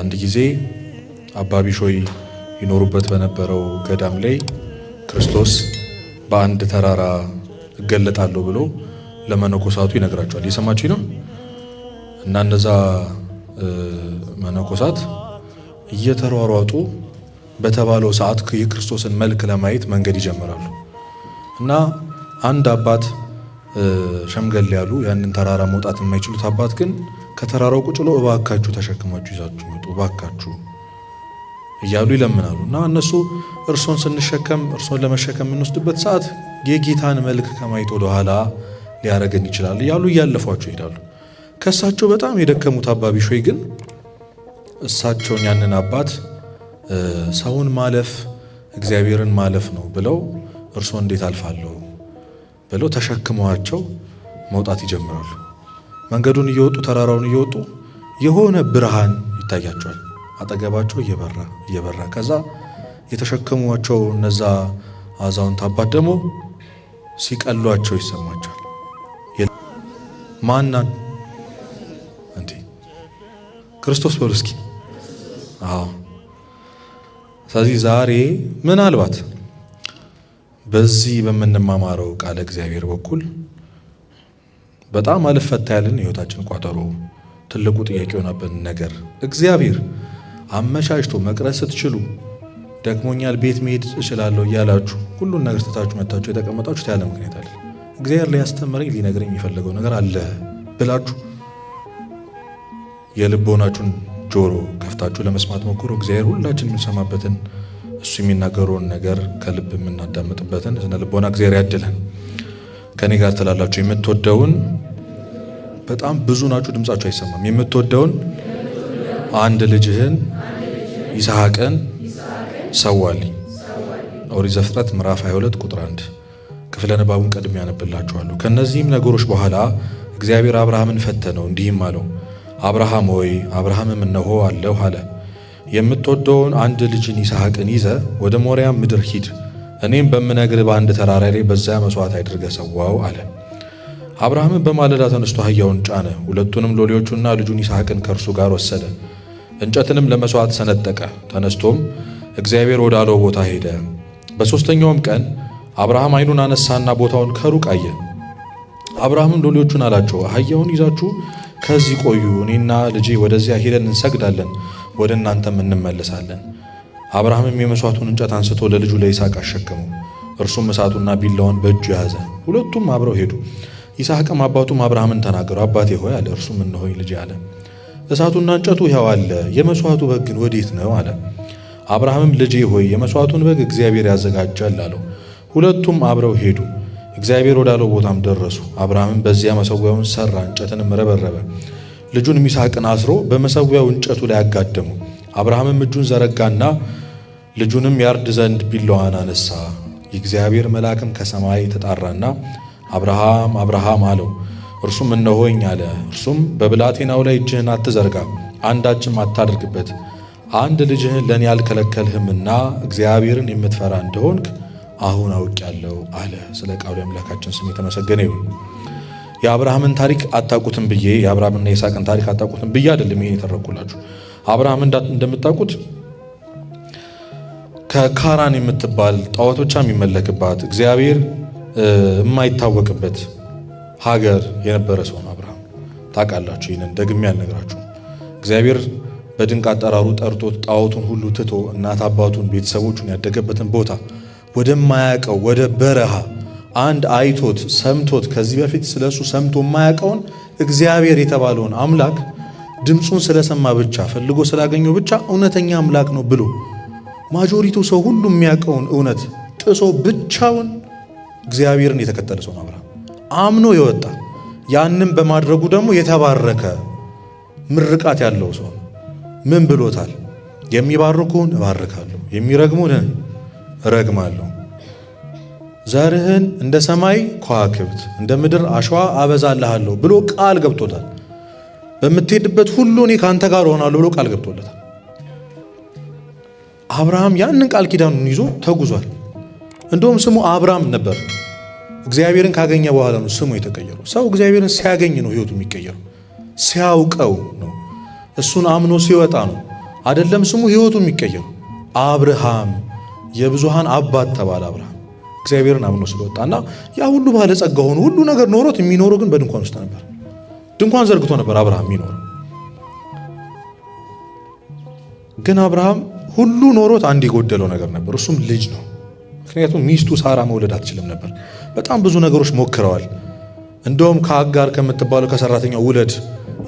አንድ ጊዜ አባ ቢሾይ ይኖሩበት በነበረው ገዳም ላይ ክርስቶስ በአንድ ተራራ እገለጣለሁ ብሎ ለመነኮሳቱ ይነግራቸዋል። እየሰማችሁ ነው? እና እነዛ መነኮሳት እየተሯሯጡ በተባለው ሰዓት የክርስቶስን መልክ ለማየት መንገድ ይጀምራሉ። እና አንድ አባት ሸምገል ያሉ ያንን ተራራ መውጣት የማይችሉት አባት ግን ከተራራው ቁጭ ብለው እባካችሁ ተሸክማችሁ ይዛችሁ መጡ እባካችሁ እያሉ ይለምናሉ። እና እነሱ እርሶን ስንሸከም እርሶን ለመሸከም የምንወስድበት ሰዓት የጌታን መልክ ከማየት ወደ ኋላ ሊያረገን ይችላል እያሉ እያለፏቸው ይሄዳሉ። ከእሳቸው በጣም የደከሙት አባ ቢሾይ ግን እሳቸውን ያንን አባት ሰውን ማለፍ እግዚአብሔርን ማለፍ ነው ብለው እርሶ እንዴት አልፋለሁ ብለው ተሸክመዋቸው መውጣት ይጀምራሉ። መንገዱን እየወጡ ተራራውን እየወጡ የሆነ ብርሃን ይታያቸዋል አጠገባቸው እየበራ ከዛ የተሸከሟቸው እነዛ አዛውንት አባት ደግሞ ሲቀሏቸው ይሰማቸዋል። ማናን እንዴ ክርስቶስ በሉ እስኪ። አዎ። ስለዚህ ዛሬ ምናልባት በዚህ በምንማማረው ቃለ እግዚአብሔር በኩል በጣም አልፈታ ያለን የህይወታችን ቋጠሮ ትልቁ ጥያቄ ሆነብን ነገር እግዚአብሔር አመቻችቶ መቅረስ ስትችሉ ደክሞኛል ቤት መሄድ እችላለሁ እያላችሁ ሁሉን ነገር ትታችሁ መጣችሁ የተቀመጣችሁት ያለ ምክንያት አለ። እግዚአብሔር ሊያስተምረኝ ሊነግረኝ የሚፈልገው ነገር አለ ብላችሁ የልቦናችሁን ጆሮ ከፍታችሁ ለመስማት ሞክሩ። እግዚአብሔር ሁላችን የምንሰማበትን እሱ የሚናገረውን ነገር ከልብ የምናዳምጥበትን ስነ ልቦና እግዚአብሔር ያድለን። ከኔ ጋር ትላላችሁ የምትወደውን በጣም ብዙ ናችሁ ድምጻችሁ አይሰማም። የምትወደውን አንድ ልጅህን ይስሐቅን ሰዋልኝ። ኦሪት ዘፍጥረት ምዕራፍ 22 ቁጥር 1 ክፍለ ንባቡን ቀድሜ ያነብላችኋለሁ። ከነዚህም ነገሮች በኋላ እግዚአብሔር አብርሃምን ፈተነው እንዲህም አለው፣ አብርሃም ሆይ። አብርሃምም እነሆ አለሁ አለ። የምትወደውን አንድ ልጅን ይስሐቅን ይዘ ወደ ሞሪያ ምድር ሂድ፣ እኔም በምነግርህ በአንድ ተራራ ላይ በዚያ መስዋዕት አድርገህ ሰዋው አለ። አብርሃምም በማለዳ ተነስቶ አህያውን ጫነ፣ ሁለቱንም ሎሌዎቹና ልጁን ይስሐቅን ከእርሱ ጋር ወሰደ፣ እንጨትንም ለመስዋዕት ሰነጠቀ። ተነስቶም እግዚአብሔር ወዳለው ቦታ ሄደ። በሦስተኛውም ቀን አብርሃም ዓይኑን አነሳና ቦታውን ከሩቅ አየ። አብርሃምም ሎሌዎቹን አላቸው፣ አህያውን ይዛችሁ ከዚህ ቆዩ፣ እኔና ልጄ ወደዚያ ሄደን እንሰግዳለን፣ ወደ እናንተም እንመለሳለን። አብርሃምም የመስዋዕቱን እንጨት አንስቶ ለልጁ ለይስሐቅ አሸከመው፣ እርሱም እሳቱና ቢላውን በእጁ ያዘ። ሁለቱም አብረው ሄዱ። ይስሐቅም አባቱም አብርሃምን ተናገረው፣ አባቴ ሆይ አለ። እርሱም እነሆኝ ልጄ አለ። እሳቱና እንጨቱ ይኸው አለ፣ የመስዋዕቱ በግ ግን ወዴት ነው አለ። አብርሃምም ልጄ ሆይ የመስዋዕቱን በግ እግዚአብሔር ያዘጋጃል አለው። ሁለቱም አብረው ሄዱ። እግዚአብሔር ወዳለው ቦታም ደረሱ። አብርሃምም በዚያ መሠዊያውን ሠራ፣ እንጨትንም ረበረበ። ልጁንም ይስሐቅን አስሮ በመሠዊያው እንጨቱ ላይ አጋደመው። አብርሃምም እጁን ዘረጋና ልጁንም ያርድ ዘንድ ቢላዋን አነሳ። የእግዚአብሔር መልአክም ከሰማይ ተጣራና አብርሃም አብርሃም አለው። እርሱም እነሆኝ አለ። እርሱም በብላቴናው ላይ እጅህን አትዘርጋ፣ አንዳችም አታድርግበት። አንድ ልጅህን ለእኔ ያልከለከልህምና እግዚአብሔርን የምትፈራ እንደሆንክ አሁን አውቄአለሁ አለ። ስለ ቃሉ አምላካችን ስም የተመሰገነ ይሁን። የአብርሃምን ታሪክ አታውቁትም ብዬ የአብርሃምና የይስሐቅን ታሪክ አታውቁትም ብዬ አይደለም ይሄን የተረኩላችሁ። አብርሃም እንደምታውቁት ከካራን የምትባል ጣዖት ብቻ የሚመለክባት እግዚአብሔር የማይታወቅበት ሀገር የነበረ ሰው ነው አብርሃም። ታውቃላችሁ፣ ይህንን ደግሜ አልነግራችሁም። እግዚአብሔር በድንቅ አጠራሩ ጠርቶት ጣዖቱን ሁሉ ትቶ እናት አባቱን ቤተሰቦቹን ያደገበትን ቦታ ወደማያውቀው ወደ በረሃ አንድ አይቶት ሰምቶት ከዚህ በፊት ስለሱ ሰምቶ የማያውቀውን እግዚአብሔር የተባለውን አምላክ ድምፁን ስለሰማ ብቻ ፈልጎ ስላገኘው ብቻ እውነተኛ አምላክ ነው ብሎ ማጆሪቲው ሰው ሁሉ የሚያውቀውን እውነት ጥሶ ብቻውን እግዚአብሔርን የተከተለ ሰው ነው አብርሃም። አምኖ የወጣ ያንን በማድረጉ ደግሞ የተባረከ ምርቃት ያለው ሰው ምን ብሎታል? የሚባርኩን እባርካለሁ፣ የሚረግሙን እረግማለሁ፣ ዘርህን እንደ ሰማይ ከዋክብት እንደ ምድር አሸዋ አበዛልሃለሁ ብሎ ቃል ገብቶታል። በምትሄድበት ሁሉ እኔ ካንተ ጋር ሆናለሁ ብሎ ቃል ገብቶለታል። አብርሃም ያንን ቃል ኪዳኑን ይዞ ተጉዟል። እንደውም ስሙ አብርሃም ነበር። እግዚአብሔርን ካገኘ በኋላ ነው ስሙ የተቀየረው። ሰው እግዚአብሔርን ሲያገኝ ነው ህይወቱ የሚቀየረው፣ ሲያውቀው ነው፣ እሱን አምኖ ሲወጣ ነው። አይደለም ስሙ ህይወቱ የሚቀየሩ። አብርሃም የብዙሃን አባት ተባለ። አብርሃም እግዚአብሔርን አምኖ ስለወጣና ያ ሁሉ ባለጸጋ ሆኖ ሁሉ ነገር ኖሮት የሚኖረው ግን በድንኳን ውስጥ ነበር። ድንኳን ዘርግቶ ነበር አብርሃም የሚኖረው። ግን አብርሃም ሁሉ ኖሮት አንድ የጎደለው ነገር ነበር፣ እሱም ልጅ ነው። ምክንያቱም ሚስቱ ሳራ መውለድ አትችልም ነበር። በጣም ብዙ ነገሮች ሞክረዋል። እንደውም ከአጋር ከምትባለው ከሰራተኛው ውለድ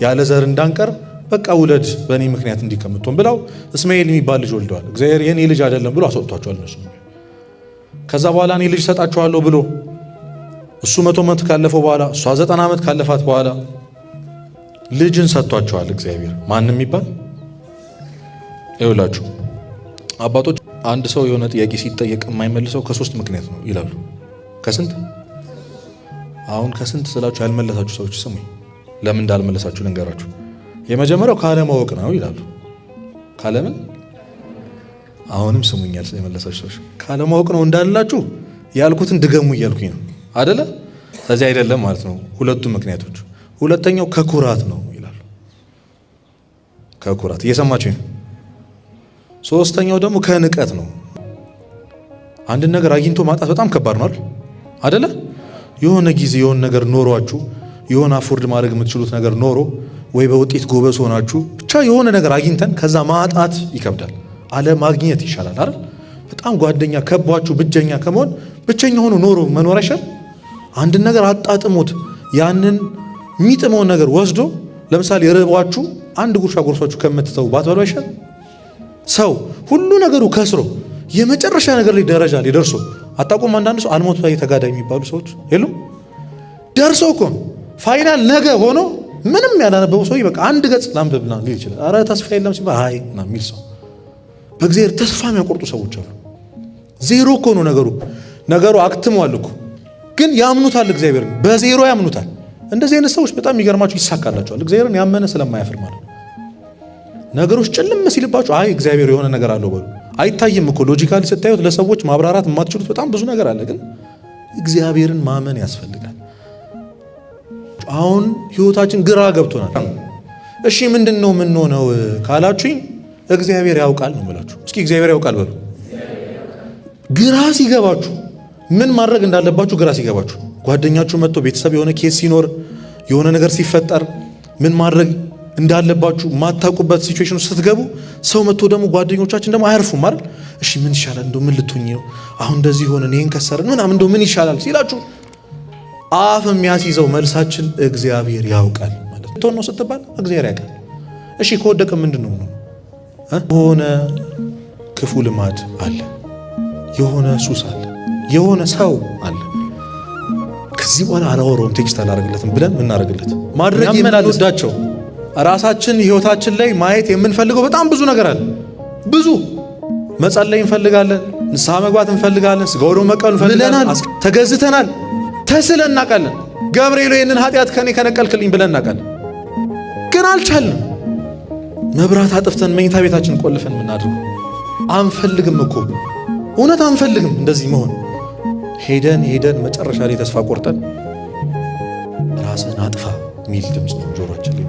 ያለ ዘር እንዳንቀር በቃ ውለድ በእኔ ምክንያት እንዲከምቶን ብለው እስማኤል የሚባል ልጅ ወልደዋል። እግዚአብሔር የኔ ልጅ አይደለም ብሎ አስወጥቷቸዋል እነሱ። ከዛ በኋላ እኔ ልጅ ሰጣቸዋለሁ ብሎ እሱ 100 ዓመት ካለፈው በኋላ እሷ 90 ዓመት ካለፋት በኋላ ልጅን ሰጥቷቸዋል እግዚአብሔር። ማንም የሚባል ይውላችሁ አባቶች አንድ ሰው የሆነ ጥያቄ ሲጠየቅ የማይመልሰው ከ3 ምክንያት ነው ይላሉ። ከስንት? አሁን ከስንት ስላችሁ ያልመለሳችሁ ሰዎች ስሙኝ፣ ለምን እንዳልመለሳችሁ ልንገራችሁ። የመጀመሪያው ካለማወቅ ነው ይላሉ። ካለምን? አሁንም ስሙኛል የመለሳችሁ ሰዎች ካለማወቅ ነው እንዳላችሁ ያልኩትን ድገሙ እያልኩኝ ነው አይደለ? ስለዚህ አይደለም ማለት ነው ሁለቱም ምክንያቶች። ሁለተኛው ከኩራት ነው ይላሉ። ከኩራት እየሰማችሁ ነው። ሶስተኛው ደግሞ ከንቀት ነው። አንድ ነገር አግኝቶ ማጣት በጣም ከባድ ነው አይደለ? የሆነ ጊዜ የሆነ ነገር ኖሯችሁ የሆነ አፎርድ ማድረግ የምትችሉት ነገር ኖሮ ወይ በውጤት ጎበዝ ሆናችሁ ብቻ የሆነ ነገር አግኝተን ከዛ ማጣት ይከብዳል። አለ ማግኘት ይሻላል አይደል? በጣም ጓደኛ ከቧችሁ ብቸኛ ከመሆን ብቸኛ ሆኖ ኖሮ መኖር አይሻል? አንድ ነገር አጣጥሞት ያንን የሚጥመውን ነገር ወስዶ ለምሳሌ ርቧችሁ አንድ ጉርሻ ጎርሷችሁ ከምትተው ባትበሉ አይሻል? ሰው ሁሉ ነገሩ ከስሮ የመጨረሻ ነገር ላይ ደረጃ ላይ ደርሶ አጣቆም። አንዳንድ ሰው አልሞት ላይ ተጋዳይ የሚባሉ ሰዎች የሉም? ደርሰው እኮ ፋይናል ነገ ሆኖ ምንም ያላነበበው ሰው በቃ አንድ ገጽ ላንብብና ሊል ይችላል። አረ ተስፋ የለም ሲባል አይ እና የሚል ሰው በእግዚአብሔር ተስፋ የሚያቆርጡ ሰዎች አሉ። ዜሮ እኮ ነው ነገሩ አክትሟል እኮ ግን ያምኑታል። እግዚአብሔር በዜሮ ያምኑታል። እንደዚህ አይነት ሰዎች በጣም የሚገርማቸው ይሳካላቸዋል። እግዚአብሔርን ያመነ ስለማያፍር ማለት ነገሮች ጭልም ሲልባቸው አይ እግዚአብሔር የሆነ ነገር አለው በሉ። አይታይም እኮ ሎጂካሊ ስታዩት ለሰዎች ማብራራት የማትችሉት በጣም ብዙ ነገር አለ። ግን እግዚአብሔርን ማመን ያስፈልጋል። አሁን ህይወታችን ግራ ገብቶናል። እሺ ምንድነው የምንሆነው ካላችሁኝ እግዚአብሔር ያውቃል ነው የምላችሁ። እስኪ እግዚአብሔር ያውቃል በሉ። ግራ ሲገባችሁ ምን ማድረግ እንዳለባችሁ ግራ ሲገባችሁ፣ ጓደኛችሁ መጥቶ ቤተሰብ የሆነ ኬስ ሲኖር የሆነ ነገር ሲፈጠር ምን ማድረግ እንዳለባችሁ ማታውቁበት ሲቹዌሽን ውስጥ ስትገቡ ሰው መጥቶ ደግሞ ጓደኞቻችን ደግሞ አያርፉም አይደል? እሺ ምን ይሻላል እንደው ምን ልትሆኚ ነው አሁን እንደዚህ ሆነ ይሄን ከሰርን ምናምን እንደው ምን ይሻላል ሲላችሁ አፍ የሚያስይዘው መልሳችን እግዚአብሔር ያውቃል ማለት ነው። ነው ስትባል እግዚአብሔር ያውቃል። እሺ ከወደቀ ምንድነው ነው? የሆነ ክፉ ልማድ አለ፣ የሆነ ሱስ አለ፣ የሆነ ሰው አለ። ከዚህ በኋላ አላወራውም ቴክስት አላደርግለትም ብለን ምናደርግለት ማድረግ የምንወዳቸው ራሳችን ህይወታችን ላይ ማየት የምንፈልገው በጣም ብዙ ነገር አለ። ብዙ መጸለይ እንፈልጋለን፣ ንስሐ መግባት እንፈልጋለን፣ ስጋው ደሙ መቀበል እንፈልጋለን፣ ተገዝተናል፣ ተስለን እናውቃለን። ገብርኤል ይሄንን ኃጢአት ከኔ ከነቀልክልኝ ብለን እናውቃለን። ግን አልቻልንም። መብራት አጥፍተን መኝታ ቤታችን ቆልፈን የምናድርገው አንፈልግም እኮ እውነት አንፈልግም እንደዚህ መሆን። ሄደን መጨረሻ ላይ ተስፋ ቆርጠን ራስን አጥፋ የሚል ድምፅ ነው ጆሮአችን ላይ